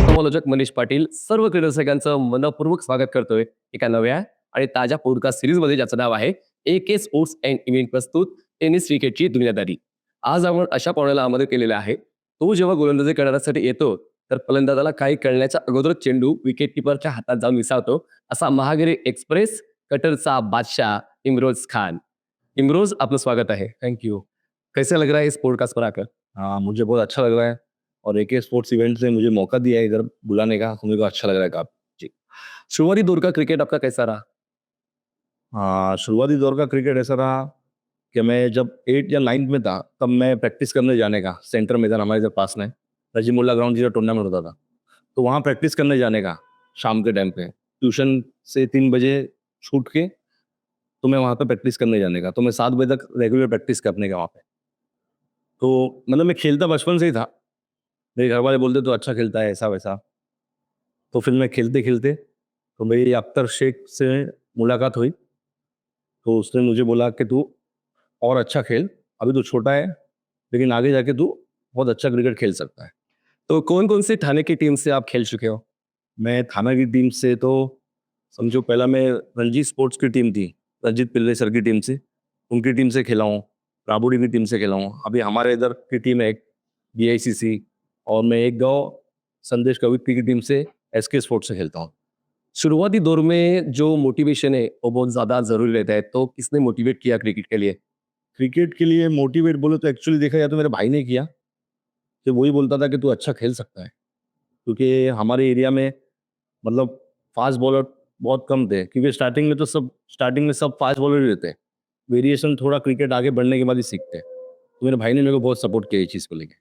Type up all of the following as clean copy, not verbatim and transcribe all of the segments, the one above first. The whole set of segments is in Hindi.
समालोचक मनीष पाटील सर्व क्रीडरसिकांचं मनपूर्वक स्वागत करतोय एका नव्या आणि ताज्या पॉडकास्ट सिरीजमध्ये, ज्याचं नाव आहे AK स्पोर्ट्स अँड इव्हेंट प्रस्तुत टेनिस क्रिकेटची दुनियादारी. आज आपण अशा पाहुण्याला आमंत्रित केलेला आहे. तो जेव्हा गोलंदाजी करण्यासाठी येतो तर फलंदाजाला काही कळण्याच्या अगोदरच चेंडू विकेट किपरच्या हातात जाऊन विसावतो. असा महागिरी एक्सप्रेस कटरचा बादशाह इमरोज खान. इमरोज, आपलं स्वागत आहे. Thank you. कैसे लग रहा है इस पॉडकास्ट पर आकर? हाँ, मुझे बहुत अच्छा लग रहा है और एके स्पोर्ट्स इवेंट ने मुझे मौका दिया है इधर बुलाने का, तो मेरे को अच्छा लग रहा है काफ़ी। जी। शुरुआती दौर का क्रिकेट आपका कैसा रहा? हाँ, शुरुआती दौर का क्रिकेट ऐसा रहा कि मैं जब 8 या 9th में था, तब मैं प्रैक्टिस करने जाने का, सेंटर मैदान हमारे इधर पास में, रजीमुल्ला ग्राउंड जिधर टूर्नामेंट होता था, तो वहाँ प्रैक्टिस करने जाने का, शाम के टाइम पे। ट्यूशन से 3 बजे छूट के, तो मैं वहाँ पे प्रैक्टिस करने जाने का। तो मैं 7 बजे तक रेगुलर प्रैक्टिस करने का वहाँ पे। तो मतलब मैं खेलता बचपन से ही था। मेरे घर वाले बोलते तो अच्छा खेलता है, ऐसा-वैसा। तो फिर मैं खेलते-खेलते तो मेरी अख्तर शेख से मुलाकात हुई। तो उसने मुझे बोला कि तू और अच्छा खेल, अभी तू छोटा है, लेकिन आगे जाके तू बहुत अच्छा क्रिकेट खेल सकता है। तो कौन-कौन सी थाने की टीम से आप खेल चुके हो? मैं थाना की टीम से तो समझो पहला मैं रणजी स्पोर्ट्स की टीम थी, रंजीत पिल्ले सर की टीम से, उनकी टीम से खेला हूँ, राबोडी की टीम से खेला हूँ। अभी हमारे इधर की टीम है एक BICC, और मैं एक गाँव संदेश कवित्ती की टीम से SK स्पोर्ट्स से खेलता हूँ। शुरुआती दौर में जो मोटिवेशन है वो बहुत ज़्यादा ज़रूरी रहता है, तो किसने मोटिवेट किया क्रिकेट के लिए? क्रिकेट के लिए मोटिवेट बोले तो एक्चुअली देखा जाए तो मेरे भाई ने किया, कि वही बोलता था कि तू अच्छा खेल सकता है। क्योंकि हमारे एरिया में मतलब फास्ट बॉलर बहुत कम थे, क्योंकि स्टार्टिंग में सब फास्ट बॉलर ही रहते हैं। वेरिएशन थोड़ा क्रिकेट आगे बढ़ने के बाद ही सीखते हैं। तो मेरे भाई ने मेरे को बहुत सपोर्ट किया ये चीज़ को लेके।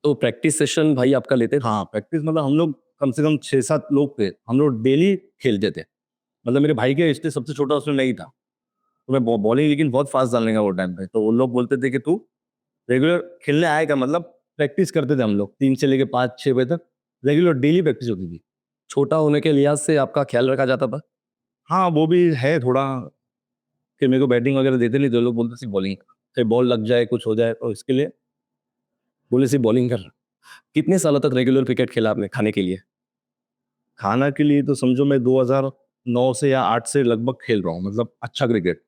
तो प्रैक्टिस सेशन भाई आपका लेते थे? हाँ, प्रैक्टिस मतलब हम लोग कम से कम 6-7 लोग थे, हम लोग डेली खेलते थे। मतलब मेरे भाई के रिश्ते सबसे छोटा उसमें नहीं था। तो मैं बॉलिंग लेकिन बहुत फास्ट डालने का वो टाइम पे, तो वो लोग बोलते थे कि तू रेगुलर खेलने आएगा, मतलब प्रैक्टिस करते थे हम लोग 3 से लेके 5-6 बजे तक रेगुलर डेली प्रैक्टिस होती थी। छोटा होने के लिहाज से आपका ख्याल रखा जाता था? हाँ, वो भी है थोड़ा, कि मेरे को बैटिंग वगैरह देते नहीं थे लोग, बोलते सिर्फ बॉलिंग, कहीं बॉल लग जाए कुछ हो जाए, तो इसके लिए बोले सिर्फ बॉलिंग कर। कितने सालों तक रेगुलर क्रिकेट खेला आपने खाने के लिए? खाना के लिए तो समझो मैं 2009 से या 8 से लगभग खेल रहा हूँ, मतलब अच्छा क्रिकेट,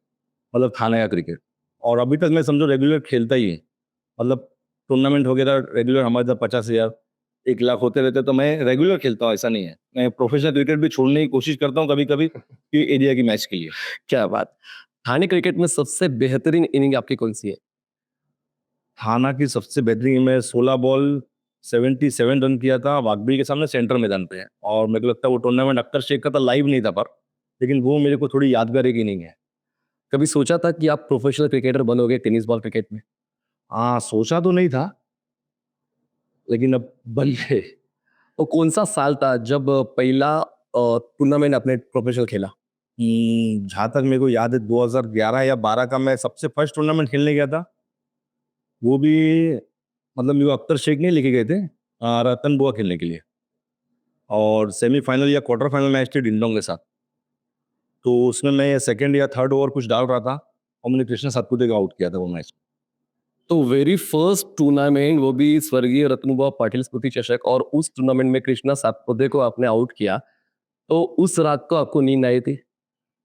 मतलब खाने का क्रिकेट। और अभी तक मैं समझो रेगुलर खेलता ही है, मतलब टूर्नामेंट वगैरह रेगुलर हमारे इधर 50,000 1 लाख होते रहते हैं, तो मैं रेगुलर खेलता हूँ, ऐसा नहीं है। मैं प्रोफेशनल क्रिकेट भी छोड़ने की कोशिश करता हूँ कभी कभी, कि एरिया की मैच के लिए। क्या बात! थाने क्रिकेट में सबसे बेहतरीन इनिंग आपकी कौन-सी है? थाना की सबसे बेहतरीन मैं 16 बॉल 77 रन किया था वाघबी के सामने सेंटर मैदान पे, और मेरे को लगता है वो टूर्नामेंट अख्तर शेख का था, लाइव नहीं था पर, लेकिन वो मेरे को थोड़ी यादगार एक इनिंग है। कभी सोचा था कि आप प्रोफेशनल क्रिकेटर बनोगे टेनिस बॉल क्रिकेट में? हाँ, सोचा तो नहीं था, लेकिन अब बन गए। तो कौन-सा साल था जब पहला टूर्नामेंट आपने प्रोफेशनल खेला? जहाँ तक मेरे को याद है 2011 या 12 का मैं सबसे फर्स्ट टूर्नामेंट खेलने गया था। वो भी मतलब मेरे को अख्तर शेख नहीं लेके गए थे, रतन बुआ खेलने के लिए, और सेमीफाइनल या क्वार्टर फाइनल मैच थे डिंडोंग के साथ। तो उसमें मैं सेकंड या थर्ड ओवर कुछ डाल रहा था, और मैंने कृष्णा सातपुते को आउट किया था वो मैच। तो वेरी फर्स्ट टूर्नामेंट, वो भी स्वर्गीय रत्नबुआ पाटिल स्मृति चषक, और उस टूर्नामेंट में कृष्णा सातपुते को आपने आउट किया, तो उस रात को आपको नींद आई थी?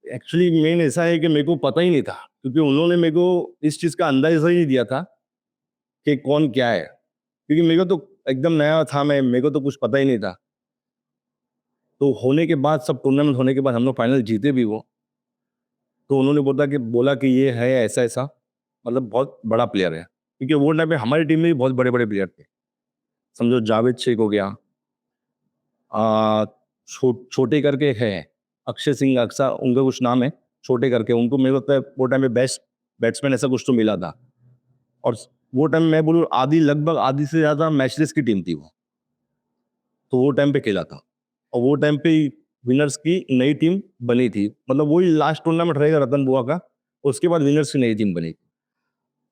एक्चुअली मेन ऐसा है कि मेरे को पता ही नहीं था, क्योंकि उन्होंने मेरे को इस चीज़ का अंदाजा ही नहीं दिया था कि कौन क्या है, क्योंकि मेरे को तो एकदम नया था, मैं मेरे को तो कुछ पता ही नहीं था। तो होने के बाद, सब टूर्नामेंट होने के बाद हम लोग फाइनल जीते भी वो। तो उन्होंने बोला कि ये है ऐसा-ऐसा, मतलब बहुत बड़ा प्लेयर है। क्योंकि वो टाइम पे हमारी टीम में भी बहुत बड़े-बड़े प्लेयर थे। समझो जावेद शेख हो गया, अ, छोटे करके एक है, अक्षय सिंह अक्सा उनका कुछ नाम है, छोटे करके, उनको मेरे को लगता है वो टाइम पे बेस्ट बैट्समैन ऐसा कुछ तो मिला था। और वो टाइम मैं बोलूँ लगभग आधी से ज़्यादा मैचलेस की टीम थी वो। तो वो टाइम पे खेला था, और वो टाइम पे विनर्स की नई टीम बनी थी, मतलब वही लास्ट टूर्नामेंट रहेगा रतन बुआ का, उसके बाद विनर्स की नई टीम बनी थी।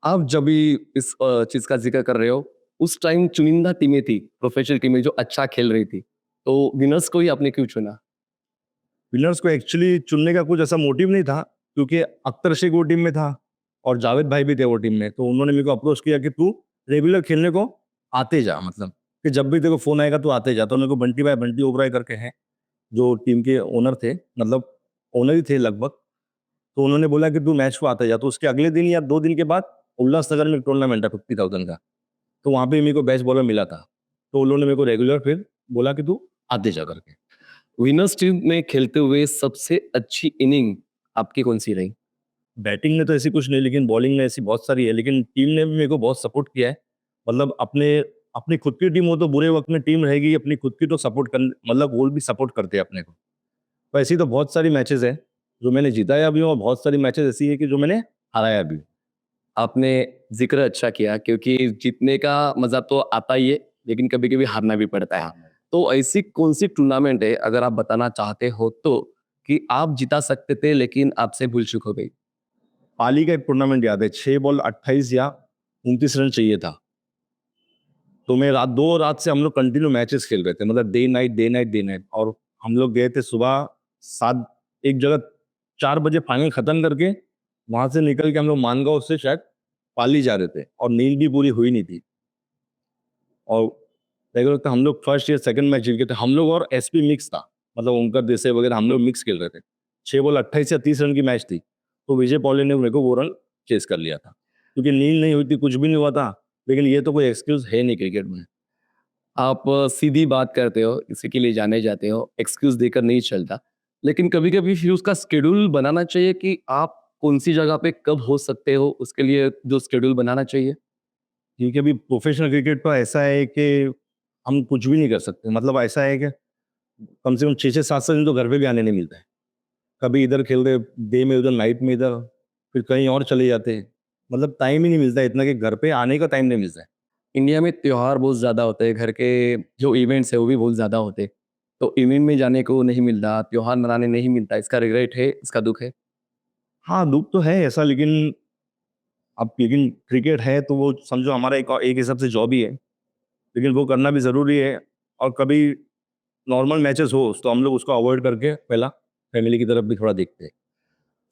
आप जब भी इस चीज़ का ज़िक्र कर रहे हो, उस टाइम चुनिंदा टीमें थी, प्रोफेशनल टीमें जो अच्छा खेल रही थी, तो विनर्स को ही आपने क्यों चुना? विनर्स को एक्चुअली चुनने का कुछ ऐसा मोटिव नहीं था, क्योंकि अख्तर शेख वो टीम में था, और जावेद भाई भी थे वो टीम में, तो उन्होंने मेरे को अप्रोच किया कि तू रेगुलर खेलने को आते जा, मतलब कि जब भी तेरे को फोन आएगा तो आते जा। तो मेरे को बंटी भाई, बंटी ओबराय करके हैं जो टीम के ओनर थे, मतलब ओनर ही थे लगभग। तो उन्होंने बोला कि तू मैच को आते जा। तो उसके अगले दिन या 2 दिन के बाद उल्लासनगर में एक टूर्नामेंट है 50,000 का, तो वहाँ पे मेरे को बेस्ट बॉलर मिला था। तो उन्होंने मेरे को रेगुलर फिर बोला कि तू आते जा करके। विनर्स टीम में खेलते हुए सबसे अच्छी इनिंग आपकी कौन सी रही? बैटिंग में तो ऐसी कुछ नहीं, लेकिन बॉलिंग में ऐसी बहुत सारी है। लेकिन टीम ने भी मेरे को बहुत सपोर्ट किया है। मतलब अपने अपनी खुद की टीम हो तो बुरे वक्त में टीम रहेगी, अपनी खुद की तो सपोर्ट कर, मतलब वो भी सपोर्ट करते हैं अपने को। तो ऐसी तो बहुत सारी मैचेस है जो मैंने जिताया भी हूँ, और बहुत सारी मैचेस ऐसी है कि जो मैंने हराया भी हूँ। आपने जिक्र अच्छा किया क्योंकि जीतने का मजा तो आता ही है, लेकिन कभी कभी हारना भी पड़ता है। तो ऐसी कौन सी टूर्नामेंट है अगर आप बताना चाहते हो तो, कि आप जिता सकते थे लेकिन आपसे भूल चूक हो गई? पाली का एक टूर्नामेंट याद है, 6 बॉल 28 या 29 रन चाहिए था। तो मैं रात 2 रात से हम लोग कंटिन्यू मैचेस खेल रहे थे, मतलब day night day night day night. और हम लोग गए थे सुबह 7, एक जगह 4 बजे फाइनल खत्म करके, वहां से निकल के हम लोग मानगांव से शायद पाली जा रहे थे, और नींद भी पूरी हुई नहीं थी। और रेगुलर तो हम लोग फर्स्ट या सेकंड मैच जीत गए थे। हम लोग और एसपी मिक्स था, मतलब उनका देसाई वगैरह हम लोग मिक्स खेल रहे थे। 6 बॉल 28 या 30 रन की मैच थी। तो विजय पॉलिन ने मेरे को वो रन चेस कर लिया था, क्योंकि नींद नहीं हुई थी, कुछ भी नहीं हुआ था। लेकिन ये तो कोई एक्सक्यूज है नहीं क्रिकेट में। आप सीधी बात करते हो, इसी के लिए जाने जाते हो, एक्सक्यूज देकर नहीं चलता। लेकिन कभी कभी फिर उसका स्केड्यूल बनाना चाहिए कि आप कौन सी जगह पे कब हो सकते हो, उसके लिए जो स्केड्यूल बनाना चाहिए। क्योंकि अभी प्रोफेशनल क्रिकेट तो ऐसा है कि हम कुछ भी नहीं कर सकते। मतलब ऐसा है कि कम से कम 6-6 7 7 दिन तो घर पे भी आने नहीं मिलता है। कभी इधर खेल रहे डे में, उधर नाइट में, इधर फिर कहीं और चले जाते हैं। मतलब टाइम ही नहीं मिलता है इतना कि घर पे आने का टाइम नहीं मिलता है। इंडिया में त्योहार बहुत ज़्यादा होते हैं, घर के जो इवेंट्स है वो भी बहुत ज़्यादा होते हैं। तो इवेंट में जाने को नहीं मिलता, त्योहार मनाने नहीं मिलता, इसका रिग्रेट है, इसका दुःख है? हाँ, दुख तो है ऐसा, लेकिन अब लेकिन क्रिकेट है तो वो समझो हमारा एक एक हिसाब से जॉब ही है। लेकिन वो करना भी ज़रूरी है। और कभी नॉर्मल मैचेस हो तो हम लोग उसको अवॉइड करके पहला फैमिली की तरफ भी थोड़ा देखते हैं।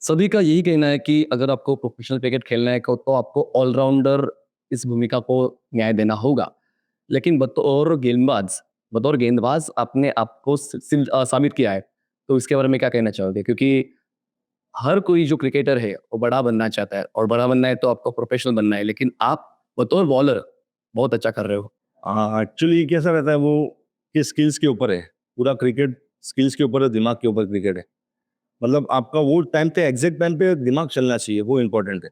सभी का यही कहना है कि अगर आपको प्रोफेशनल क्रिकेट खेलना है तो आपको ऑलराउंडर इस भूमिका को न्याय देना होगा। लेकिन बतौर गेंदबाज आपने आपको साबित किया है। तो इसके बारे में क्या कहना चाहोगे? क्योंकि हर कोई जो क्रिकेटर है वो बड़ा बनना चाहता है, और बड़ा बनना है तो आपको प्रोफेशनल बनना है, लेकिन आप बतौर बॉलर बहुत अच्छा कर रहे हो। हाँ, एक्चुअली कैसा रहता है वो, कि स्किल्स के ऊपर है। पूरा क्रिकेट स्किल्स के ऊपर है, दिमाग के ऊपर क्रिकेट है। मतलब आपका वो टाइम पे, एग्जैक्ट टाइम पे दिमाग चलना चाहिए, वो इम्पोर्टेंट है।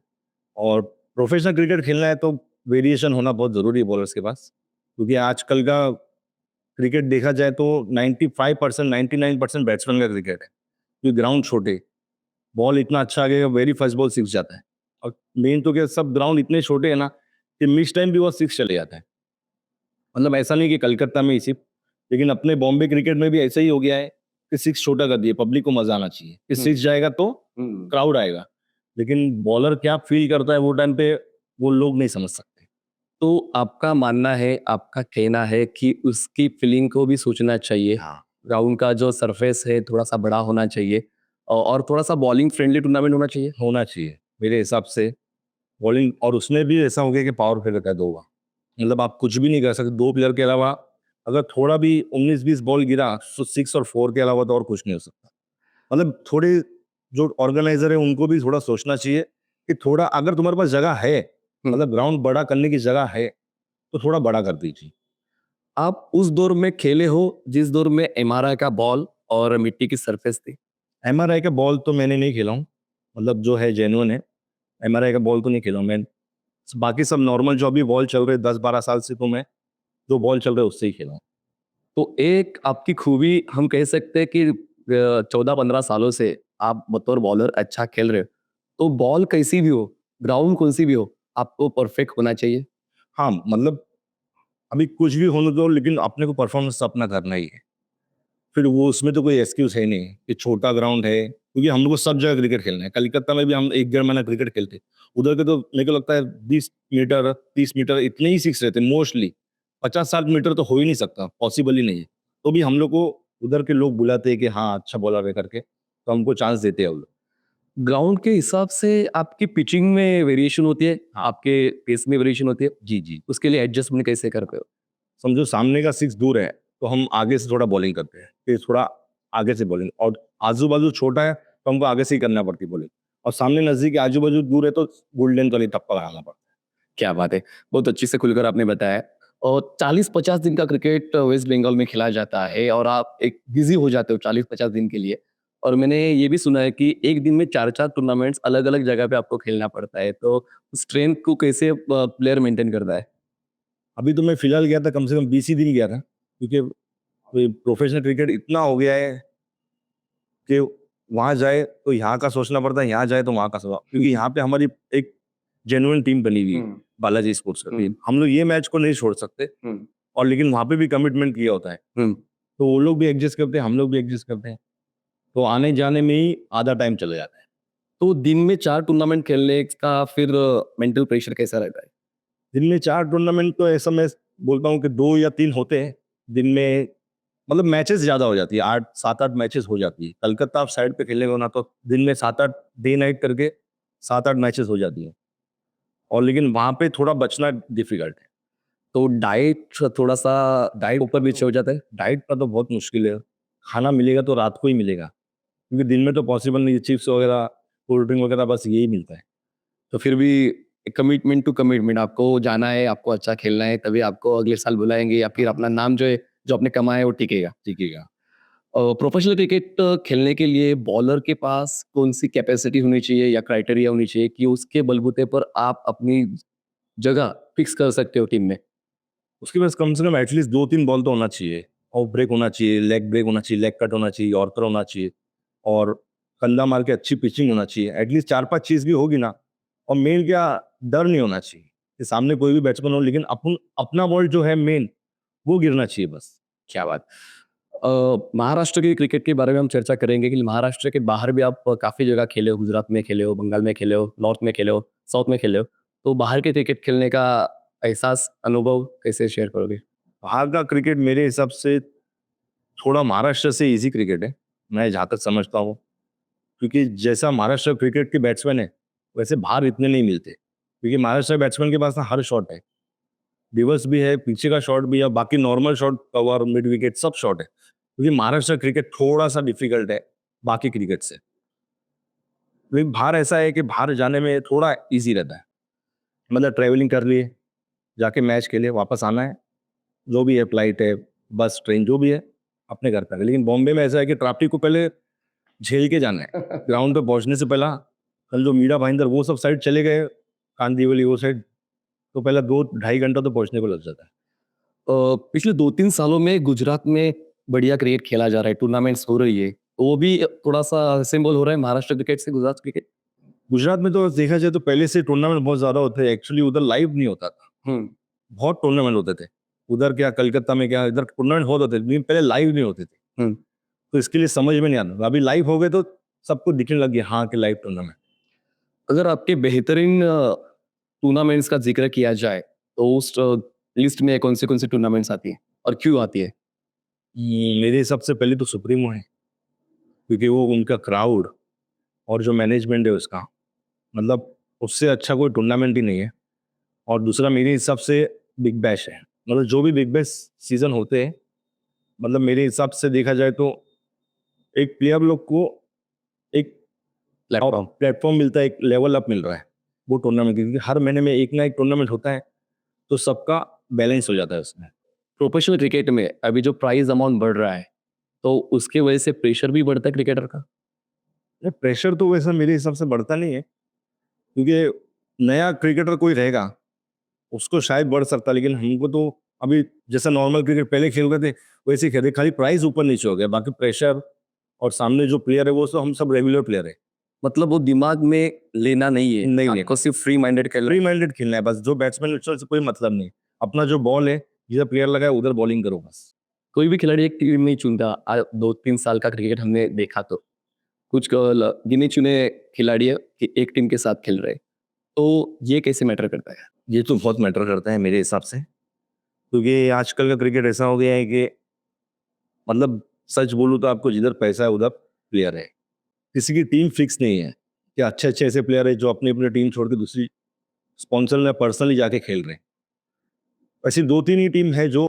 और प्रोफेशनल क्रिकेट खेलना है तो वेरिएशन होना बहुत ज़रूरी है बॉलर्स के पास। क्योंकि आजकल का क्रिकेट देखा जाए तो 95% 99% बैट्समैन का क्रिकेट है। क्योंकि ग्राउंड छोटे, बॉल इतना अच्छा आ गया, वेरी फर्स्ट बॉल सिक्स जाता है। और मेन तो क्या, सब ग्राउंड इतने छोटे हैं ना कि मिस टाइम भी वो सिक्स चले जाता है। मतलब ऐसा नहीं कि कलकत्ता में ही सिर्फ, लेकिन अपने बॉम्बे क्रिकेट में भी ऐसा ही हो गया है कि सिक्स छोटा कर दिए। पब्लिक को मजा आना चाहिए कि सिक्स जाएगा तो क्राउड आएगा। लेकिन बॉलर क्या फील करता है वो टाइम पे, वो लोग नहीं समझ सकते। तो आपका मानना है, आपका कहना है कि उसकी फीलिंग को भी सोचना चाहिए। हाँ, ग्राउंड का जो सरफेस है थोड़ा-सा बड़ा होना चाहिए, और थोड़ा-सा बॉलिंग फ्रेंडली टूर्नामेंट होना चाहिए। होना चाहिए मेरे हिसाब से। बॉलिंग, और उसमें भी ऐसा हो गया कि पावर प्ले रहता है 2 का। मतलब आप कुछ भी नहीं कर सकते 2 प्लेयर के अलावा। अगर थोड़ा भी 19-20 बॉल गिरा तो 6 और 4 के अलावा तो और कुछ नहीं हो सकता। मतलब थोड़े जो ऑर्गेनाइजर है उनको भी थोड़ा सोचना चाहिए कि थोड़ा अगर तुम्हारे पास जगह है, हुँ। मतलब ग्राउंड बड़ा करने की जगह है, तो थोड़ा बड़ा कर दीजिए। आप उस दौर में खेले हो जिस दौर में एमआरआई का बॉल और मिट्टी की सरफेस थी। एमआरआई का बॉल तो मैंने नहीं खेला हूँ, मतलब जो है जेन्युइन है। एमआरआई का बॉल तो नहीं खेला हूँ मैं। बाकी सब नॉर्मल जो अभी बॉल चल रहे 10-12 साल से, तो मैं जो बॉल चल रहे उससे ही खेला हूँ। तो एक आपकी खूबी हम कह सकते हैं कि 14-15 सालों से आप बतौर बॉलर अच्छा खेल रहे हो। तो बॉल कैसी भी हो, ग्राउंड कौन-सी भी हो, आपको परफेक्ट होना चाहिए। हाँ, मतलब अभी कुछ भी होने दो, लेकिन अपने को परफॉर्मेंस अपना करना ही है। फिर वो उसमें तो कोई एक्सक्यूज है नहीं कि छोटा ग्राउंड है, क्योंकि हम लोग को सब जगह क्रिकेट खेलना है। कलकत्ता में भी हम 1 डेढ़ महीना क्रिकेट खेलते। उधर के तो मेरे को लगता है 20 मीटर 30 मीटर इतने ही सिक्स रहते मोस्टली। 50-60 मीटर तो हो ही नहीं सकता, पॉसिबल ही नहीं है। तो भी हम लोग को उधर के लोग बुलाते हैं कि हाँ अच्छा बॉलर है करके, तो हमको चांस देते हैं वो लोग। ग्राउंड के हिसाब से आपकी पिचिंग में वेरिएशन होती है, हाँ, आपके पेस में वेरिएशन होती है। जी जी। उसके लिए एडजस्टमेंट कैसे करते हो? समझो सामने का सिक्स दूर है तो हम आगे से थोड़ा बॉलिंग करते हैं, फिर थोड़ा आगे से बॉलिंग, और आजू बाजू छोटा है तो हमको आगे से ही करना पड़ती है बॉलिंग, और सामने नजदीक आजू बाजू दूर है तो गोल्डन का टप्पा लगाना पड़ता क्या बात है! बहुत अच्छे से खुलकर आपने बताया। और 40-50 दिन का क्रिकेट वेस्ट बंगाल में खेला जाता है और आप एक बिज़ी हो जाते हो 40-50 दिन के लिए। और मैंने ये भी सुना है कि एक दिन में 4-4 टूर्नामेंट्स अलग-अलग जगह पे आपको खेलना पड़ता है। तो स्ट्रेंथ को कैसे प्लेयर मेंटेन करता है? है। अभी तो मैं फिलहाल गया था, कम से कम 20 ही दिन गया था, क्योंकि प्रोफेशनल क्रिकेट इतना हो गया है कि वहाँ जाए तो यहाँ का सोचना पड़ता है, यहाँ जाए तो वहाँ का सोचना, क्योंकि यहाँ पे हमारी एक जेन्युइन टीम बनी हुई है, हुँ, बालाजी स्पोर्ट्स का हुँ, टीम। हम लोग ये मैच को नहीं छोड़ सकते, हुँ, और लेकिन वहाँ पे भी कमिटमेंट किया होता है, हुँ। तो वो लोग भी एडजस्ट करते हैं, हम लोग भी एडजस्ट करते हैं, तो आने जाने में ही आधा टाइम चला जाता है। तो दिन में 4 टूर्नामेंट खेलने का फिर मेंटल प्रेशर कैसा रहता है? दिन में 4 टूर्नामेंट तो ऐसा मैं बोलता हूँ कि 2 या 3 होते हैं दिन में, मतलब मैचेस ज़्यादा हो जाती है, 8 7-8 मैचेस हो जाती है। कलकत्ता आप साइड पे खेलने हो ना, तो दिन में 7-8 डे नाइट करके 7-8 मैचेस हो जाती है, और लेकिन वहाँ पे थोड़ा बचना डिफिकल्ट है। तो डाइट थोड़ा-सा डाइट ऊपर नीचे हो जाता है? डाइट का तो बहुत मुश्किल है, खाना मिलेगा तो रात को ही मिलेगा, क्योंकि दिन में तो पॉसिबल नहीं है, चिप्स वगैरह, कोल्ड ड्रिंक वगैरह बस यही मिलता है। तो फिर भी कमिटमेंट टू कमिटमेंट आपको जाना है, आपको अच्छा खेलना है, तभी आपको अगले साल बुलाएँगे या फिर अपना नाम जो है, जो आपने कमाया है वो टिकेगा। टिकेगा। प्रोफेशनल क्रिकेट खेलने के लिए बॉलर के पास कौन-सी कैपेसिटी होनी चाहिए या क्राइटेरिया होनी चाहिए कि उसके बलबूते पर आप अपनी जगह फिक्स कर सकते हो टीम में? उसके पास कम से कम एटलीस्ट 2-3 बॉल तो होना चाहिए, ऑफ ब्रेक होना चाहिए, लेग ब्रेक होना चाहिए, लेग कट होना चाहिए, यॉर्कर होना चाहिए, और कंधा मार के अच्छी पिचिंग होना चाहिए। एटलीस्ट 4-5 चीज़ भी होगी ना, और मेन क्या, डर नहीं होना चाहिए कि सामने कोई भी बैट्समैन हो, लेकिन अपना बॉल जो है मेन, वो गिरना चाहिए बस। क्या बात! महाराष्ट्र के क्रिकेट के बारे में हम चर्चा करेंगे कि महाराष्ट्र के बाहर भी आप काफ़ी जगह खेले हो, गुजरात में खेले हो, बंगाल में खेले हो, नॉर्थ में खेले हो, साउथ में खेले हो। तो बाहर के क्रिकेट खेलने का एहसास, अनुभव कैसे शेयर करोगे? बाहर का क्रिकेट मेरे हिसाब से थोड़ा महाराष्ट्र से ईज़ी क्रिकेट है, मैं जहाँ तक समझता हूँ। क्योंकि जैसा महाराष्ट्र क्रिकेट के बैट्समैन है, वैसे बाहर इतने नहीं मिलते। क्योंकि महाराष्ट्र बैट्समैन के पास ना हर शॉट है, रिवर्स भी है, पीछे का शॉट भी है, बाकी normal shot, cover, mid wicket सब शॉट है। क्योंकि महाराष्ट्र क्रिकेट थोड़ा-सा डिफ़िकल्ट है बाकी क्रिकेट से। लेकिन बाहर ऐसा है कि बाहर जाने में थोड़ा ईज़ी रहता है। मतलब ट्रैवलिंग कर लिए, जाके मैच खेले, वापस आना है, जो भी है, फ्लाइट है, बस, ट्रेन जो भी है, अपने घर पे आ गए। लेकिन बॉम्बे में ऐसा है कि ट्रैफिक को पहले झेल के जाना है। ग्राउंड पे पहुँचने से पहला, कल जो मीरा भाईंदर वो सब साइड चले गए, कांदिवली वो साइड, तो पहला 2 ढाई घंटा तो पहुँचने को लग जाता है। पिछले 2-3 सालों में गुजरात में बढ़िया क्रिकेट खेला जा रहा है, टूर्नामेंट्स हो रही है। तो वो भी थोड़ा-सा सिंबल हो रहा है महाराष्ट्र क्रिकेट से गुजरात क्रिकेट? गुजरात में तो देखा जाए तो पहले से टूर्नामेंट बहुत ज़्यादा होते हैं, एक्चुअली उधर लाइव नहीं होता था। हुँ। बहुत टूर्नामेंट होते थे। उधर क्या, कलकत्ता में क्या, इधर टूर्नामेंट बहुत होते थे, लेकिन पहले लाइव नहीं होते थे। हुँ। तो इसके लिए समझ में नहीं आता था। अभी लाइव हो गए तो सबको दिखने लग गया, हाँ, कि लाइव टूर्नामेंट। अगर आपके बेहतरीन टूर्नामेंट्स का ज़िक्र किया जाए, तो उस लिस्ट में कौन-सी टूर्नामेंट्स आती हैं और क्यों आती है? मेरे हिसाब से पहले तो सुप्रीमो है, क्योंकि वो उनका क्राउड और जो मैनेजमेंट है उसका, मतलब उससे अच्छा कोई टूर्नामेंट ही नहीं है। और दूसरा मेरे हिसाब से बिग बैश है। मतलब जो भी बिग बैश सीज़न होते हैं, मतलब मेरे हिसाब से देखा जाए तो एक प्लेयर लोग को एक प्लेटफ़ॉर्म। प्लेटफ़ॉर्म मिलता है, एक लेवल अप मिल रहा है, वो टूर्नामेंट, क्योंकि हर महीने में एक ना एक टूर्नामेंट होता है, तो सबका बैलेंस हो जाता है उसमें। प्रोफेशनल क्रिकेट में अभी जो प्राइज़ अमाउंट बढ़ रहा है, तो उसकी वजह से प्रेशर भी बढ़ता है क्रिकेटर का? ये प्रेशर तो वैसा मेरे हिसाब से बढ़ता नहीं है, क्योंकि नया क्रिकेटर कोई रहेगा, उसको शायद बढ़ सकता है, लेकिन हमको तो अभी जैसा नॉर्मल क्रिकेट पहले खेल रहे थे, वैसे ही खेल रहे, खाली प्राइस ऊपर-नीचे हो गया, बाकी प्रेशर और सामने जो प्लेयर है, वो सब हम सब रेगुलर प्लेयर है। मतलब वो दिमाग में लेना नहीं है, नहीं लेना। आपको सिर्फ फ्री माइंडेड खेलना फ्री है। माइंडेड खेलना है बस, जो बैट्समैन से कोई मतलब नहीं। अपना जो बॉल है, जिधर प्लेयर लगा है, उधर बॉलिंग करो बस। कोई भी खिलाड़ी एक टीम नहीं चुनता। 2-3 साल का क्रिकेट हमने देखा तो। कुछ गिने-चुने खिलाड़ी है कि एक टीम के साथ खेल रहे हैं। तो ये कैसे मैटर करता है? ये तो बहुत मैटर करता है मेरे हिसाब से, क्योंकि आजकल का क्रिकेट ऐसा हो गया है कि मतलब सच बोलूँ तो आपको जिधर पैसा है उधर प्लेयर है। किसी की टीम फिक्स नहीं है कि अच्छे-अच्छे ऐसे प्लेयर हैं जो अपनी-अपनी टीम छोड़ के दूसरी स्पॉन्सर या पर्सनली जाके खेल रहे हैं। ऐसी 2-3 ही टीम है जो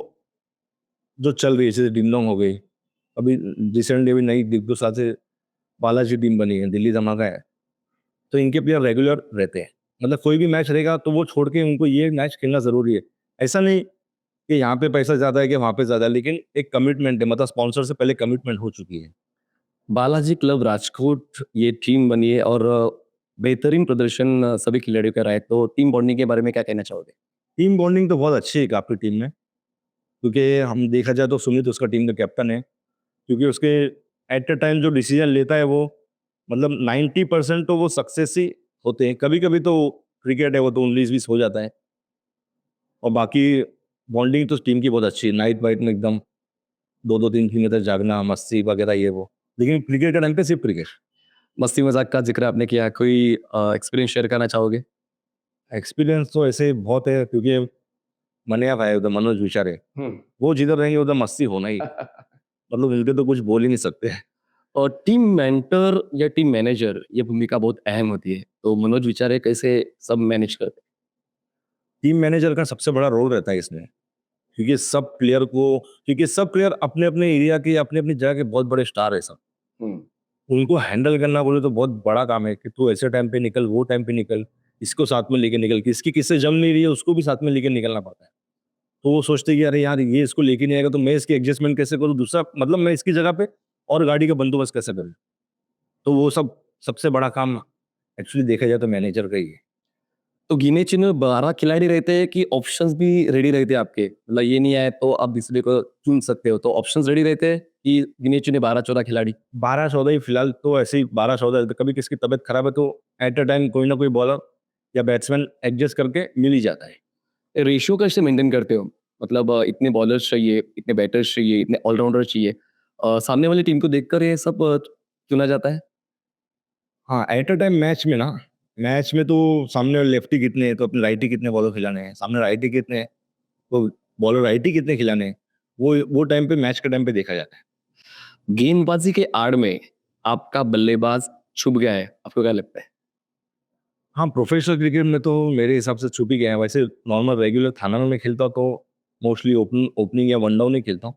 जो चल रही है, जैसे डिंगडोंग हो गई, अभी रिसेंटली अभी नई दिग्गज से बालाजी टीम बनी है, दिल्ली धमाका है, तो इनके प्लेयर रेगुलर रहते हैं। मतलब कोई भी मैच रहेगा तो वो छोड़ के उनको ये मैच खेलना ज़रूरी है। ऐसा नहीं कि यहाँ पे पैसा ज़्यादा है कि वहाँ पे ज़्यादा है, लेकिन एक कमिटमेंट है, मतलब स्पॉन्सर से पहले कमिटमेंट हो चुकी है। बालाजी क्लब राजकोट ये टीम बनी है और बेहतरीन प्रदर्शन सभी खिलाड़ियों का रहा है, तो टीम बॉन्डिंग के बारे में क्या कहना चाहोगे? टीम बॉन्डिंग तो बहुत अच्छी है काफ़ी टीम में, क्योंकि हम देखा जाए तो सुमित उसका टीम का कैप्टन है, क्योंकि उसके एट अ टाइम जो डिसीजन लेता है वो, मतलब 90% तो वो सक्सेस ही होते हैं। कभी-कभी तो क्रिकेट है, वो तो 19-20 हो जाता है। और बाकी बॉन्डिंग तो टीम की बहुत अच्छी है, नाइट वाइट में एकदम 2-2 3-3 बजे तक जागना, मस्ती वगैरह ये वो। लेकिन क्रिकेट के टाइम पे सिर्फ क्रिकेट। मस्ती मज़ाक का ज़िक्र आपने किया, कोई एक्सपीरियंस शेयर करना चाहोगे? एक्सपीरियंस तो ऐसे बहुत है, क्योंकि मन्या भाई उधर मनोज विचारे, वो जिधर रहेंगे उधर मस्ती होना ही। मतलब इनके तो कुछ बोल ही नहीं सकते। और टीम मेंटर या टीम मैनेजर ये भूमिका बहुत अहम होती है, तो मनोज विचारे कैसे सब मैनेज करते टीम मैनेजर का सबसे बड़ा रोल रहता है इसमें, क्योंकि सब प्लेयर अपने-अपने एरिया के, अपनी-अपनी जगह के बहुत बड़े स्टार है सब। हैं? उनको हैंडल करना बोले तो बहुत बड़ा काम है कि तू ऐसे टाइम पे निकल, वो टाइम पे निकल, इसको साथ में लेके निकल, किसकी किससे जम नहीं रही है उसको भी साथ में लेके निकलना पड़ता है। तो वो सोचते हैं कि अरे यार ये इसको लेके नहीं आएगा तो मैं इसकी एडजस्टमेंट कैसे करूँ, दूसरा मतलब मैं इसकी जगह पे और गाड़ी का बंदोबस्त कैसे करूँ? तो वो सब सबसे बड़ा काम एक्चुअली देखा जाए तो मैनेजर का ही है। तो गिने-चुने 12 खिलाड़ी रहते हैं कि ऑप्शंस भी रेडी रहते हैं आपके? मतलब ये नहीं आए तो आप दूसरे को चुन सकते हो, तो ऑप्शंस रेडी रहते हैं कि गिने-चुने 12-14 खिलाड़ी? 12-14 ही फिलहाल तो ऐसे ही 12-14, कभी किसकी तबीयत खराब है तो एट अ टाइम कोई ना कोई बॉलर या बैट्समैन एडजस्ट करके मिल ही जाता है। रेशियो कैसे मेंटेन करते हो? मतलब इतने बॉलर्स चाहिए, इतने बैटर्स चाहिए, इतने ऑलराउंडर चाहिए। सामने वाली टीम को देखकर ये सब चुना जाता है? हाँ, एट अ टाइम मैच में तो सामने लेफ्टी कितने हैं, तो अपने राइटी कितने बॉलर खिलाने हैं, सामने राइटी कितने हैं, तो बॉलर राइटी कितने खिलाने हैं, वो टाइम पे मैच के टाइम पे देखा जाता है। गेंदबाजी के आड़ में आपका बल्लेबाज छुप गया है, आपको क्या लगता है? हाँ, प्रोफेशनल क्रिकेट में तो मेरे हिसाब से छुप ही गया है। वैसे नॉर्मल रेगुलर थाना में खेलता हूँ तो मोस्टली ओपनिंग या वन डाउन ही खेलता हूँ।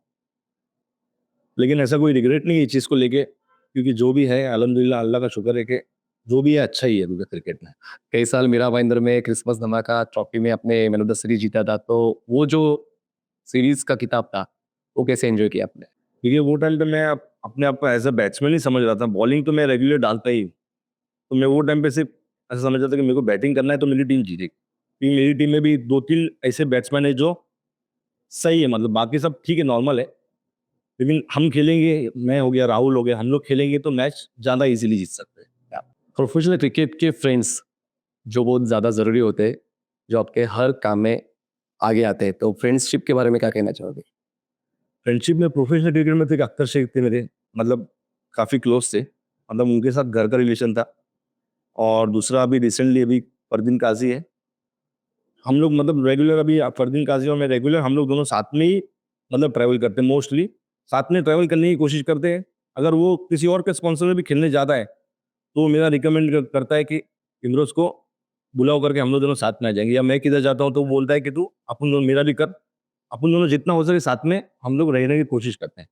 लेकिन ऐसा कोई रिग्रेट नहीं है इस चीज़ को लेके, क्योंकि जो भी है अल्हम्दुलिल्लाह अल्लाह का शुक्र है कि जो भी है अच्छा ही है अभी तक क्रिकेट में। कई साल मीरा भाईंदर में क्रिसमस धमाका ट्रॉफी में आपने मैन ऑफ द सीरीज जीता था, तो वो जो सीरीज का खिताब था, वो कैसे एन्जॉय किया आपने? क्योंकि वो टाइम पे मैं अपने आप को एज़ अ बैट्समैन ही समझ रहा था, बॉलिंग तो मैं रेगुलर डालता ही हूँ। तो मैं वो टाइम पे सिर्फ ऐसा समझ रहा था कि मेरे को बैटिंग करना है तो मेरी टीम जीतेगी। क्योंकि मेरी टीम में भी 2-3 ऐसे बैट्समैन हैं जो सही है, मतलब बाकी सब ठीक है, नॉर्मल है। लेकिन हम खेलेंगे, मैं हो गया, राहुल हो गया, हम लोग खेलेंगे तो मैच ज़्यादा ईज़िली जीत सकते हैं। प्रोफेशनल क्रिकेट के फ्रेंड्स जो बहुत ज़्यादा ज़रूरी होते हैं, जो आपके हर काम में आगे आते हैं, तो फ्रेंडशिप के बारे में क्या कहना चाहोगे? फ्रेंडशिप में प्रोफेशनल क्रिकेट में तो एक अख्तर शेख थे मेरे, मतलब काफ़ी क्लोज थे। मतलब उनके साथ घर का रिलेशन था। और दूसरा अभी रिसेंटली अभी फरदीन काज़ी है। हम लोग मतलब रेगुलर अभी फरदीन काज़ी और मैं रेगुलर हम लोग दोनों साथ में ही मतलब ट्रैवल करते हैं मोस्टली। साथ में ट्रैवल करने की कोशिश करते हैं। अगर वो किसी और के स्पॉन्सर में भी खेलने जाता है, तो वो मेरा रिकमेंड करता है कि इमरोज़ को बुलाओ करके हम लोग दोनों साथ में आ जाएँगे, या मैं किधर जाता हूँ तो वो बोलता है कि तू अपन दोनों मेरा भी कर। अपन दोनों जितना हो सके साथ में हम लोग रहने की कोशिश करते हैं।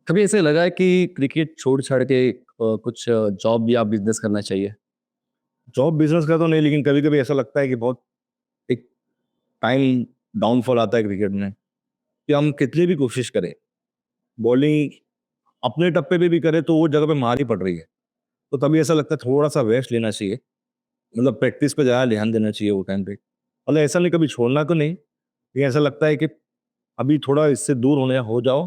कभी ऐसे लगा है कि क्रिकेट छोड़-छाड़ के कुछ जॉब या बिज़नेस करना चाहिए? जॉब बिज़नेस का तो नहीं, लेकिन कभी-कभी ऐसा लगता है कि बहुत एक टाइम डाउनफॉल आता है क्रिकेट में, कि हम कितनी भी कोशिश करें, बॉलिंग अपने टप्पे पे भी करें तो वो जगह पे मार ही पड़ रही है। तो तभी ऐसा लगता है थोड़ा-सा रेस्ट लेना चाहिए। मतलब प्रैक्टिस पे ज़्यादा ध्यान देना चाहिए वो टाइम पे। मतलब ऐसा नहीं कभी छोड़ना तो नहीं, लेकिन ऐसा लगता है कि अभी थोड़ा इससे दूर हो जाओ,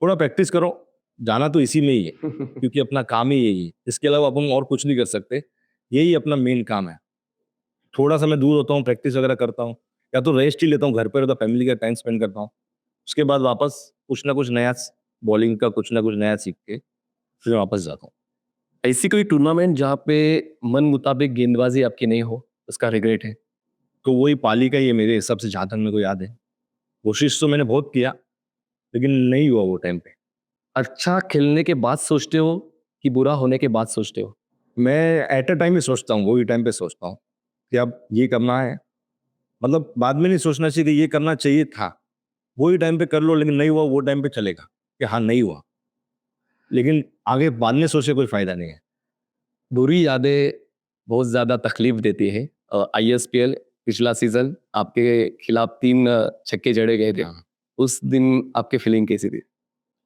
थोड़ा प्रैक्टिस करो, जाना तो इसी में ही है, क्योंकि अपना काम ही यही है। इसके अलावा अपन और कुछ नहीं कर सकते, यही अपना मेन काम है। थोड़ा-सा मैं दूर होता हूँ, प्रैक्टिस वगैरह करता हूँ, या तो रेस्ट ही लेता हूँ, घर पे रहता हूँ, फैमिली का टाइम स्पेंड करता हूँ। उसके बाद वापस कुछ ना कुछ नया बॉलिंग का कुछ ना कुछ नया सीख के फिर वापस जाता हूँ। ऐसी कोई टूर्नामेंट जहाँ पे मन मुताबिक गेंदबाजी आपकी नहीं हो, उसका रिग्रेट है? तो वही पाली का ही है मेरे हिसाब से, जहाँ तक मेरे को याद है। कोशिश तो मैंने बहुत किया, लेकिन नहीं हुआ वो टाइम पे। अच्छा खेलने के बाद सोचते हो कि बुरा होने के बाद सोचते हो? मैं एट अ टाइम ही सोचता हूँ, वही टाइम पे सोचता हूँ कि अब ये करना है। मतलब बाद में नहीं सोचना चाहिए कि ये करना चाहिए था। वही टाइम पे कर लो, लेकिन नहीं हुआ वो टाइम पे चलेगा कि हाँ नहीं हुआ, लेकिन आगे बाद में सोचे कोई फायदा नहीं है। बुरी यादें बहुत ज़्यादा तकलीफ देती है। आईएसपीएल पिछला सीज़न आपके खिलाफ 3 छक्के जड़े गए थे। हाँ। उस दिन आपकी फीलिंग कैसी थी?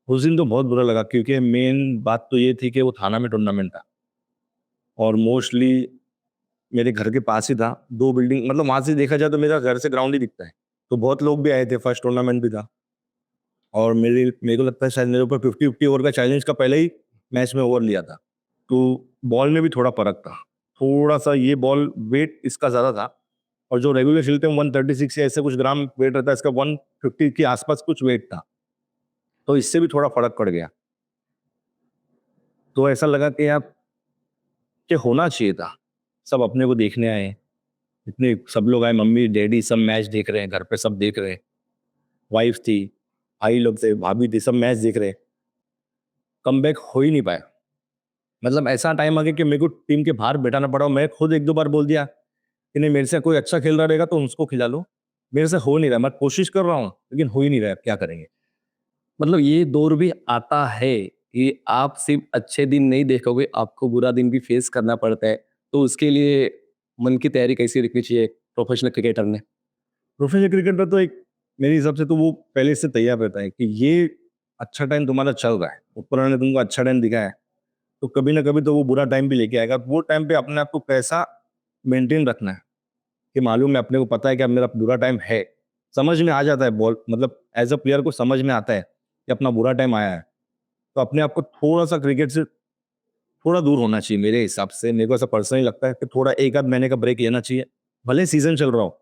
उस दिन तो बहुत बुरा लगा, क्योंकि मेन बात तो ये थी कि वो थाना में टूर्नामेंट था और मोस्टली मेरे घर के पास ही था। 2 बिल्डिंग, मतलब वहाँ से देखा जाए तो मेरा घर से ग्राउंड ही दिखता है। तो बहुत लोग भी आए थे, फर्स्ट टूर्नामेंट भी था और मेरे को लगता है शायद मेरे ऊपर 50-50 ओवर का चैलेंज का पहले ही मैच में ओवर लिया था। तो बॉल में भी थोड़ा फ़र्क था। थोड़ा-सा ये बॉल वेट इसका ज़्यादा था और जो रेगुलर खेलते हैं 136 या ऐसे कुछ ग्राम वेट रहता है, इसका 150 के आसपास कुछ वेट था। तो इससे भी थोड़ा फ़र्क पड़ गया। तो ऐसा लगा कि यार, कि होना चाहिए था। सब अपने को देखने आए, इतने सब लोग आए, मम्मी-डैडी सब मैच देख रहे हैं, घर पे सब देख रहे हैं। वाइफ थी, भाई लोग थे, भाभी थी, सब मैच देख रहे हैं। कमबैक हो ही नहीं पाया। मतलब ऐसा टाइम आ गया कि मेरे को टीम के बाहर बैठाना पड़ा और मैं खुद 1-2 बार बोल दिया कि नहीं, मेरे से कोई अच्छा खेल रहा रहेगा तो उसको खिला लो। मेरे से हो नहीं रहा, मैं कोशिश कर रहा हूँ, लेकिन हो ही नहीं रहा है, क्या करेंगे? मतलब ये दौर भी आता है कि आप सिर्फ़ अच्छे दिन नहीं देखोगे, आपको बुरा दिन भी फेस करना पड़ता है। तो उसके लिए मन की तैयारी कैसी रखनी चाहिए प्रोफेशनल क्रिकेटर ने? प्रोफेशनल क्रिकेटर तो एक, मेरे हिसाब से तो वो पहले से तैयार रहता है कि ये अच्छा टाइम तुम्हारा चल रहा है, ऊपर ने तुमको अच्छा टाइम दिखाया है, तो कभी ना कभी तो वो बुरा टाइम भी लेके आएगा। वो टाइम पे अपने आप को कैसा मेंटेन रखना है कि मालूम है, अपने को पता है कि अब मेरा बुरा टाइम है। समझ में आ जाता है बॉल, मतलब एज अ प्लेयर को समझ में आता है कि अपना बुरा टाइम आया है। तो अपने आप को थोड़ा-सा क्रिकेट से थोड़ा दूर होना चाहिए मेरे हिसाब से। मेरे को ऐसा पर्सनली लगता है कि थोड़ा 1 आध महीने का ब्रेक लेना चाहिए। भले सीज़न चल रहा हो,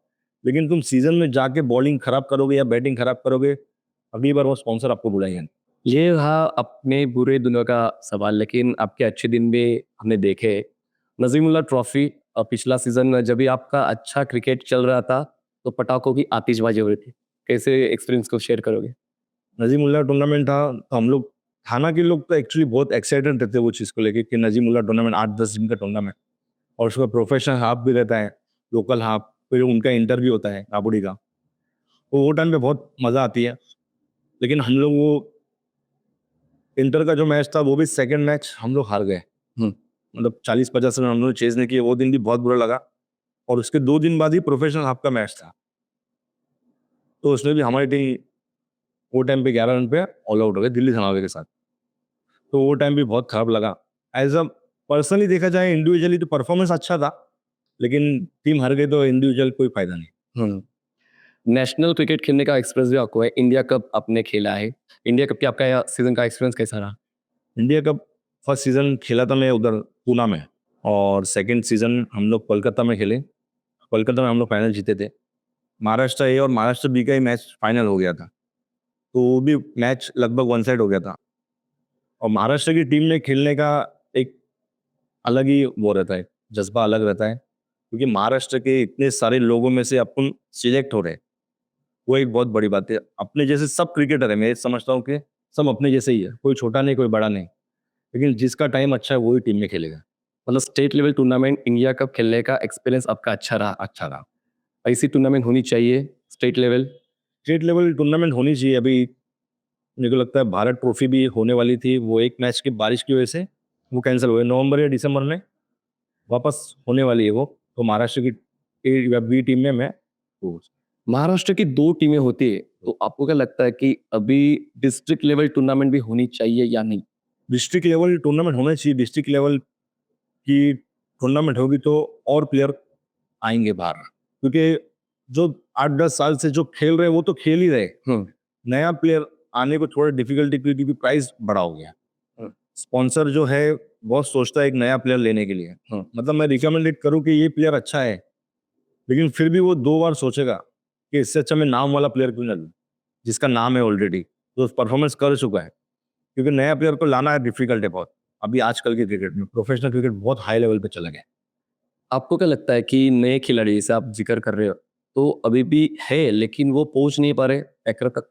लेकिन तुम सीज़न में जाके बॉलिंग खराब करोगे या बैटिंग खराब करोगे, अगली बार वो स्पॉन्सर आपको बुलाएगा नहीं। ये रहा अपने बुरे दिनों का सवाल, लेकिन आपके अच्छे दिन भी हमने देखे। नज़ीमुल्लाह ट्रॉफ़ी पिछला सीज़न जब भी आपका अच्छा क्रिकेट चल रहा था, तो पटाखों की आतिशबाज़ी हो रही थी। कैसे एक्सपीरियंस को शेयर करोगे? नजीमुल्लाह टूर्नामेंट था, तो हम लोग थाना के लोग तो एक्चुअली बहुत एक्साइटेड रहते हैं वो चीज़ को लेके कि नजीमुल्लाह टूर्नामेंट 8-10 दिन का टूर्नामेंट, और उसका प्रोफेशनल हाफ भी रहता है, लोकल हाफ, फिर उनका इंटर भी होता है काबुड़ी का। तो वो टाइम पे बहुत मज़ा आती है। लेकिन हम लोग वो इंटर का जो मैच था, वो भी सेकंड मैच हम लोग हार गए। हुँ। मतलब 40-50 रन हम लोग चेज़ नहीं किए, वो दिन भी बहुत बुरा लगा। और उसके 2 दिन बाद ही प्रोफेशनल हाफ का मैच था। तो उसमें भी हमारी टीम वो टाइम पे 11 रन पे ऑल आउट हो गए दिल्ली धमाके के साथ। तो वो टाइम भी बहुत खराब लगा। एज़ अ पर्सनली देखा जाए, इंडिविजुअली तो परफॉर्मेंस अच्छा था, लेकिन टीम हार गई तो इंडिविजुअल कोई फ़ायदा नहीं। हुँ। नेशनल क्रिकेट खेलने का एक्सपीरियंस भी आपको है, इंडिया कप आपने खेला है। इंडिया कप के आपका या सीज़न का एक्सपीरियंस कैसा रहा? इंडिया कप फर्स्ट सीज़न खेला था मैं उधर पूना में, और सेकंड सीज़न हम लोग कोलकाता में खेले। कोलकाता में हम लोग फाइनल जीते थे। महाराष्ट्र ए और महाराष्ट्र बी का ही मैच फाइनल हो गया था। तो वो भी मैच लगभग वन साइड हो गया था। और महाराष्ट्र की टीम में खेलने का एक अलग ही वो रहता है, जज़्बा अलग रहता है, क्योंकि महाराष्ट्र के इतने सारे लोगों में से अपन सिलेक्ट हो रहे हैं, वो एक बहुत बड़ी बात है। अपने जैसे सब क्रिकेटर है, मैं समझता हूँ कि सब अपने जैसे ही है, कोई छोटा नहीं, कोई बड़ा नहीं। लेकिन जिसका टाइम अच्छा है, वही टीम में खेलेगा। मतलब state level tournament India cup खेलने का एक्सपीरियंस आपका अच्छा रहा। अच्छा रहा। ऐसी टूर्नामेंट होनी चाहिए state level. State level tournament होनी चाहिए। अभी मेरे को लगता है भारत ट्रॉफी भी होने वाली थी, वो एक मैच की बारिश की वजह से वो कैंसिल हुए। नवंबर या दिसंबर में वापस होने वाली है वो। तो महाराष्ट्र की ए या बी टीम में मैं हूँ। महाराष्ट्र की 2 टीमें होती है, तो आपको क्या लगता है कि अभी डिस्ट्रिक्ट लेवल टूर्नामेंट भी होनी चाहिए या नहीं? डिस्ट्रिक्ट लेवल टूर्नामेंट होना चाहिए। डिस्ट्रिक्ट लेवल की टूर्नामेंट होगी तो और प्लेयर आएँगे बाहर। क्योंकि जो 8-10 साल से जो खेल रहे हैं, वो तो खेल ही रहे। हुँ, नया प्लेयर आने को थोड़ा डिफ़िकल्टी, क्योंकि प्राइस बड़ा हो गया। हुँ, स्पॉन्सर जो है बहुत सोचता है एक नया प्लेयर लेने के लिए। हुँ। मतलब मैं रिकमेंडेड करूँ कि ये प्लेयर अच्छा है, लेकिन फिर भी वो 2 बार सोचेगा कि इससे अच्छा मैं नाम वाला प्लेयर क्यों ना लूँ, जिसका नाम है ऑलरेडी, तो परफॉर्मेंस कर चुका है। क्योंकि नया प्लेयर को लाना है डिफ़िकल्ट है बहुत। अभी आजकल के क्रिकेट में प्रोफेशनल क्रिकेट बहुत हाई लेवल पे चला गया है। आपको क्या लगता है कि नए खिलाड़ी जैसे आप ज़िक्र कर रहे हो, तो अभी भी है लेकिन वो पहुँच नहीं पा रहे टैकर तक?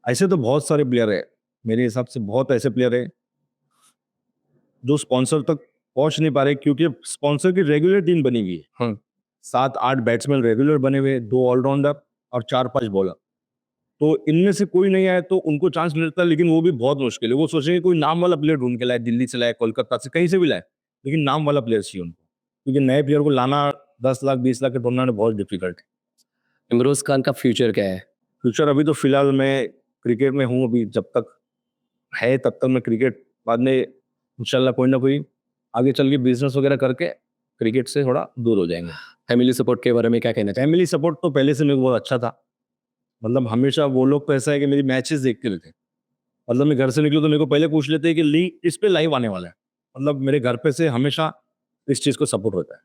ऐसे तो बहुत सारे प्लेयर हैं। मेरे हिसाब से बहुत ऐसे प्लेयर हैं जो स्पॉन्सर तक पहुँच नहीं पा रहे, क्योंकि स्पॉन्सर की रेगुलर टीम बनी हुई है। हुँ, 7-8 बैट्समैन रेगुलर बने हुए हैं, 2 ऑलराउंडर और 4-5 बॉलर। तो इनमें से कोई नहीं आया तो उनको चांस मिलता है, लेकिन वो भी बहुत मुश्किल है। वो सोचेंगे कोई नाम वाला प्लेयर ढूंढ के लाए, दिल्ली से लाए, कोलकाता से, कहीं से भी लाए, लेकिन नाम वाला प्लेयर चाहिए उनको, क्योंकि नए प्लेयर को लाना 10 लाख 20 लाख के टूर्नामेंट में बहुत डिफिकल्ट है। इमरोज खान का फ्यूचर क्या है? फ्यूचर अभी तो फिलहाल मैं क्रिकेट में हूँ, अभी जब तक है तब तक मैं क्रिकेट, बाद में इंशाल्लाह कोई ना कोई आगे चल के बिजनेस वगैरह करके क्रिकेट से थोड़ा दूर हो जाएंगे। फैमिली सपोर्ट के बारे में क्या कहना चाहिए? फैमिली सपोर्ट तो पहले से मेरे को बहुत अच्छा था, मतलब हमेशा वो लोग तो ऐसा है कि मेरी मैचेस देखते रहते, मतलब मैं घर से निकलूँ तो मेरे को पहले पूछ लेते हैं कि लीग इस पे लाइव आने वाला है, मतलब मेरे घर पे से हमेशा इस चीज़ को सपोर्ट होता है।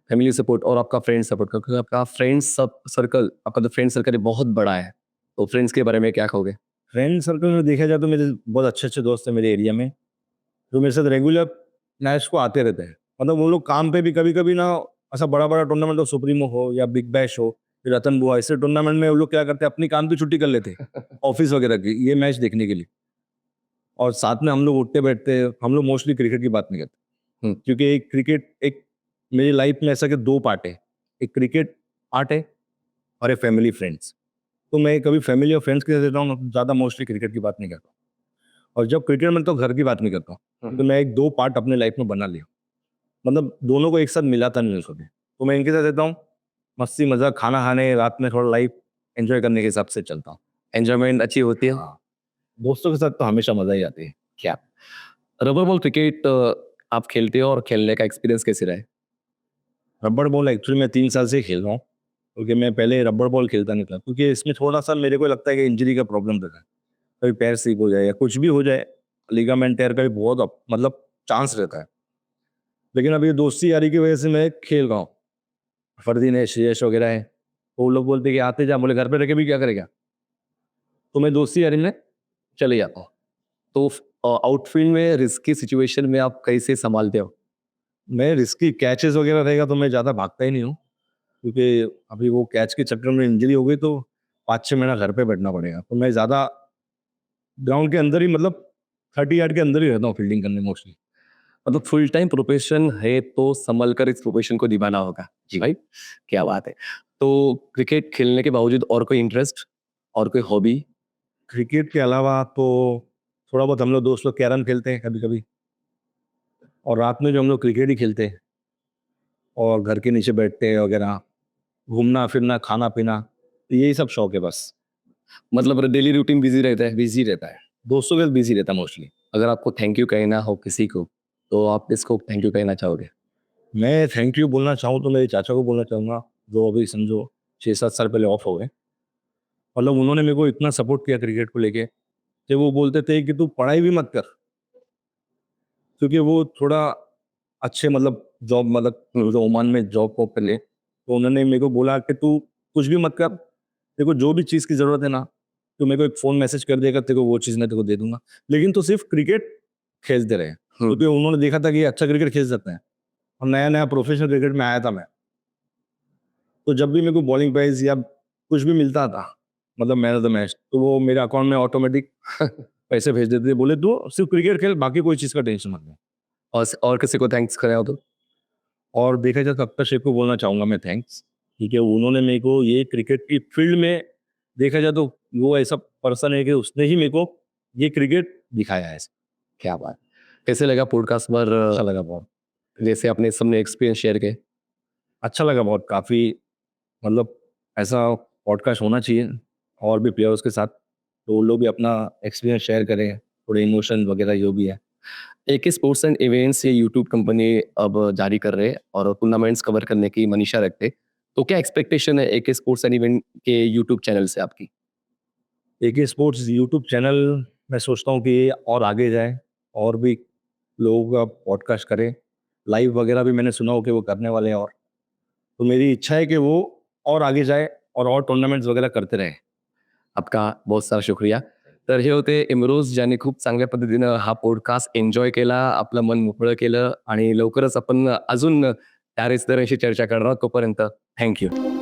फैमिली सपोर्ट और आपका फ्रेंड सपोर्ट, क्योंकि आपका फ्रेंड सब सर्कल, आपका जो फ्रेंड सर्कल है बहुत बड़ा है, तो फ्रेंड्स के बारे में क्या कहोगे? फ्रेंड सर्कल में देखा जाए तो मेरे बहुत अच्छे अच्छे दोस्त हैं मेरे एरिया में, जो मेरे साथ रेगुलर मैच को आते रहते हैं। मतलब वो लोग काम पे भी कभी कभी ना, ऐसा बड़ा बड़ा टूर्नामेंट हो, सुप्रीमो हो या बिग बैश हो, फिर रतन बुआ, ऐसे टूर्नामेंट में वो लोग क्या करते हैं, अपनी काम की छुट्टी कर लेते हैं ऑफिस वगैरह की, ये मैच देखने के लिए। और साथ में हम लोग उठते बैठते हैं, हम लोग मोस्टली क्रिकेट की बात नहीं करते, क्योंकि एक क्रिकेट, एक मेरी लाइफ में ऐसा कि दो पार्ट है, एक क्रिकेट आर्ट है और एक फैमिली फ्रेंड्स। तो मैं कभी फैमिली और फ्रेंड्स के साथ रहता हूँ, ज़्यादा मोस्टली क्रिकेट की बात नहीं करता, और जब क्रिकेट में तो घर की बात नहीं करता हूँ। तो मैं एक दो पार्ट अपने लाइफ में बना लिया, मतलब दोनों को एक साथ मिलाता नहीं उसको भी। तो मैं इनके साथ रहता हूँ, मस्ती मजाक, खाना खाने, रात में थोड़ा लाइफ एंजॉय करने के हिसाब से चलता हूँ। एंजॉयमेंट अच्छी होती है? हाँ, दोस्तों के साथ तो हमेशा मजा ही आती है। क्या रबर बॉल क्रिकेट आप खेलते हो और खेलने का एक्सपीरियंस कैसे रहा है? रबड़ बॉल एक्चुअली मैं 3 साल से ही खेल रहा हूँ, क्योंकि मैं पहले रबड़ बॉल खेलता नहीं था, क्योंकि इसमें थोड़ा सा मेरे को लगता है कि इंजरी का प्रॉब्लम रहता है, कभी पैर स्लिप हो जाए या कुछ भी हो जाए, लिगामेंट टेयर का भी बहुत मतलब चांस रहता है। लेकिन अभी दोस्ती यारी की वजह से मैं खेल रहा हूँ, फरदीन है, श्रेयस वगैरह है, तो वो लोग बोलते हैं कि आते जा, बोले घर पे रह के भी क्या करेगा, तो मैं दोस्ती यारी में चले जाता हूँ। तो आउटफील्ड में रिस्की सिचुएशन में आप कैसे संभालते हो? मैं रिस्की कैचेस वगैरह रहेगा तो मैं ज़्यादा भागता ही नहीं हूँ, क्योंकि अभी वो कैच के चक्कर में इंजरी हो गई तो 5-6 महीना घर पे बैठना पड़ेगा, तो मैं ज़्यादा ग्राउंड के अंदर ही, मतलब 30 यार्ड के अंदर ही रहता हूँ फील्डिंग करने मोस्टली। मतलब फुल टाइम प्रोफेशन है तो संभल कर इस प्रोफेशन को निभाना होगा। जी। भाई क्या बात है। तो क्रिकेट खेलने के बावजूद और कोई इंटरेस्ट और कोई हॉबी? क्रिकेट के अलावा तो थोड़ा बहुत हम लोग दोस्त लोग कैरम खेलते हैं कभी कभी, और रात में जो हम लोग क्रिकेट ही खेलते हैं और घर के नीचे बैठते हैं वगैरह, घूमना फिरना, खाना पीना, तो यही सब शौक है बस। मतलब डेली रूटीन बिजी रहता है? बिजी रहता है, दोस्तों के साथ बिजी रहता है मोस्टली। अगर आपको थैंक यू कहना हो किसी को, तो आप किसको थैंक यू कहना चाहोगे? मैं थैंक यू बोलना चाहूँ तो मेरे चाचा को बोलना चाहूँगा, जो अभी समझो 6-7 साल पहले ऑफ हो गए। मतलब उन्होंने मेरे को इतना सपोर्ट किया क्रिकेट को लेके, कि वो बोलते थे कि तू पढ़ाई भी मत कर, क्योंकि वो थोड़ा अच्छे, मतलब जॉब, मतलब जो ओमान में जॉब वॉब पे ले, तो उन्होंने मेरे को बोला कि तू कुछ भी मत कर, तेरे को जो भी चीज़ की ज़रूरत है ना, तो मेरे को एक फ़ोन मैसेज कर देगा, तेरे को वो चीज़ मैं तेरे को दे दूंगा, लेकिन तो सिर्फ क्रिकेट खेलते रहे, क्योंकि उन्होंने देखा था कि ये अच्छा क्रिकेट खेल सकते हैं, और नया नया प्रोफेशनल क्रिकेट में आया था मैं। तो जब भी मेरे को बॉलिंग प्राइज या कुछ भी मिलता था, मतलब मैन ऑफ द मैच, तो वो मेरे अकाउंट में ऑटोमेटिक पैसे भेज देते थे, बोले तू सिर्फ क्रिकेट खेल, बाकी कोई चीज़ का टेंशन मत ले। और किसी को थैंक्स करें हो तो? और देखा जाए तो अख्तर शेख को बोलना चाहूँगा मैं थैंक्स, ठीक है, उन्होंने मेरे को ये क्रिकेट की फील्ड में, देखा जाए तो वो ऐसा पर्सन है कि उसने ही मेरे को ये क्रिकेट दिखाया है। क्या बात। कैसे लगा पॉडकास्ट पर अच्छा लगा बहुत, जैसे अपने सबने एक्सपीरियंस शेयर किए? अच्छा लगा बहुत, काफ़ी, मतलब ऐसा पॉडकास्ट होना चाहिए और भी प्लेयर्स के साथ, तो वो लोग भी अपना एक्सपीरियंस शेयर करें, थोड़े इमोशन वगैरह जो भी है। एके स्पोर्ट्स एंड इवेंट्स ये यूट्यूब कंपनी अब जारी कर रहे हैं और टूर्नामेंट्स कवर करने की मनीषा रखते, तो क्या एक्सपेक्टेशन है एके स्पोर्ट्स एंड इवेंट के यूट्यूब चैनल से आपकी? एके स्पोर्ट्स यूट्यूब चैनल, मैं सोचता हूँ कि ये और आगे जाए, और भी लोगों का पॉडकास्ट करे, लाइव वगैरह भी मैंने सुना हो कि वो करने वाले हैं, और तो मेरी इच्छा है कि वो और आगे जाए और टूर्नामेंट्स वगैरह करते रहे। आपका बहुत सारा शुक्रिया. तर हे होते इमरोज, ज्यांनी खूप चांगल्या पद्धतीनं हा पॉडकास्ट एन्जॉय केला, आपलं मन मोकळं केलं आणि लवकरच आपण अजून त्या रेसदरांशी चर्चा करणार आहोत. तोपर्यंत थँक यू.